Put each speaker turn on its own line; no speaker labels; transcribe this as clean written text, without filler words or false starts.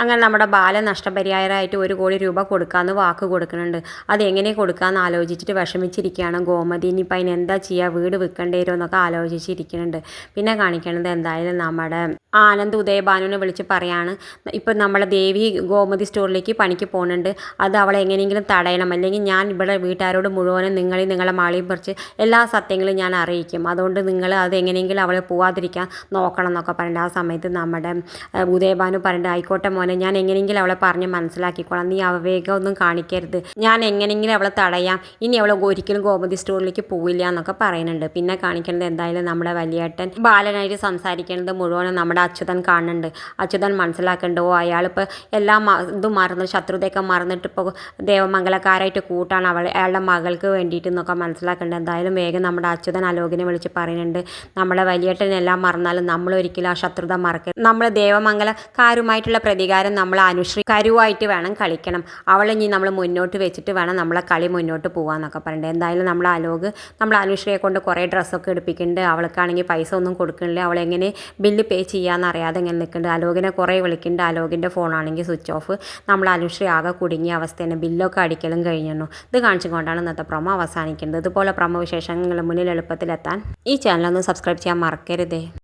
അങ്ങനെ നമ്മുടെ ബാല നഷ്ടപരിഹാരമായിട്ട് 1 കോടി രൂപ കൊടുക്കാമെന്ന് വാക്ക് കൊടുക്കുന്നുണ്ട്. അതെങ്ങനെ കൊടുക്കാമെന്ന് ആലോചിച്ചിട്ട് വിഷമിച്ചിരിക്കുകയാണ് ഗോമതി. ഇനിയിപ്പോൾ അതിന് എന്താ ചെയ്യുക, വീട് വിൽക്കേണ്ടി വരുമോ എന്നൊക്കെ ആലോചിച്ചിരിക്കുന്നുണ്ട്. പിന്നെ കാണിക്കണത് എന്തായാലും നമ്മുടെ ആനന്ദ് ഉദയഭാനുവിനെ വിളിച്ച് പറയാണ്, ഇപ്പം നമ്മളെ ദേവി ഗോമതി സ്റ്റോറിലേക്ക് പണിക്ക് പോകുന്നുണ്ട്, അത് അവളെ എങ്ങനെയെങ്കിലും തടയണം, അല്ലെങ്കിൽ ഞാൻ ഇവിടെ വീട്ടുകാരോട് മുഴുവനും നിങ്ങളെ മാളിയും പറിച്ച് എല്ലാ സത്യങ്ങളും ഞാൻ അറിയിക്കും, അതുകൊണ്ട് നിങ്ങൾ അത് എങ്ങനെയെങ്കിലും അവളെ പോവാതിരിക്കാൻ നോക്കണം എന്നൊക്കെ പറഞ്ഞിട്ട് ആ സമയത്ത് നമ്മുടെ ഉദയഭാനു പറഞ്ഞിട്ട്, ആയിക്കോട്ടെ മോനെ, ഞാൻ എങ്ങനെയെങ്കിലും അവളെ പറഞ്ഞ് മനസ്സിലാക്കിക്കോളാം, നീ അവിവേകമൊന്നും കാണിക്കരുത്, ഞാൻ എങ്ങനെയെങ്കിലും അവളെ തടയാം, ഇനി അവളെ ഒരിക്കലും ഗോമതി സ്റ്റോറിലേക്ക് പോവില്ല എന്നൊക്കെ പറയുന്നുണ്ട്. പിന്നെ കാണിക്കുന്നത് എന്തായാലും നമ്മുടെ വലിയേട്ടൻ ബാലനായിട്ട് സംസാരിക്കുന്നത് മുഴുവനും നമ്മുടെ അച്യുതൻ കാണുന്നുണ്ട്. അച്യുതൻ മനസ്സിലാക്കുന്നുണ്ട്, ഓ അയാളിപ്പോൾ എല്ലാം ഇതും മറന്ന് ശത്രുതയൊക്കെ മറന്നിട്ട് ഇപ്പോൾ ദേവമംഗലക്കാരായിട്ട് കൂട്ടാണ് അയാളുടെ മകൾക്ക് വേണ്ടിയിട്ട് എന്നൊക്കെ മനസ്സിലാക്കുന്നുണ്ട്. എന്തായാലും വേഗം നമ്മുടെ അച്യുതൻ അലോകിനെ വിളിച്ച് പറയുന്നുണ്ട്, നമ്മുടെ വലിയേട്ടനെല്ലാം മറന്നാലും നമ്മൾ ഒരിക്കലും ആ ശത്രുത മറക്കരുത്, നമ്മൾ ദേവമംഗലക്കാരുമായിട്ടുള്ള പ്രതികാരം നമ്മൾ അനുശ്രീ കരുവായിട്ട് വേണം കളിക്കണം, അവളെ ഇനി നമ്മൾ മുന്നോട്ട് വെച്ചിട്ട് വേണം നമ്മളെ കളി മുന്നോട്ട് പോകാമെന്നൊക്കെ പറഞ്ഞിട്ട് എന്തായാലും നമ്മൾ അലോക് നമ്മൾ അനുശ്രീയെ കൊണ്ട് കുറേ ഡ്രസ്സൊക്കെ എടുപ്പിക്കുന്നുണ്ട്. അവൾക്കാണെങ്കിൽ പൈസ ഒന്നും കൊടുക്കണില്ല, അവളെങ്ങനെ ബില്ല് പേ ചെയ്യാമെന്ന് അറിയാതെ ഇങ്ങനെ നിൽക്കുന്നുണ്ട്. അലോകിനെ കുറേ വിളിക്കുന്നുണ്ട്, അലോകിൻ്റെ ഫോണാണെങ്കിൽ സ്വിച്ച് ഓഫ്. നമ്മൾ അനുശ്രീ ആകെ കുടുങ്ങിയ അവസ്ഥയാണ്, ബില്ലൊക്കെ അടിക്കലും കഴിഞ്ഞു. ഇത് കാണിച്ചുകൊണ്ടാണ് ഇന്നത്തെ പ്രൊമോ അവസാനിക്കുന്നത്. ഇതുപോലെ പ്രൊമോ വിശേഷങ്ങൾ മുന്നിൽ എളുപ്പത്തിലെത്താൻ ഈ ചാനലൊന്ന് സബ്സ്ക്രൈബ് ചെയ്യാൻ മറക്കരുതേ.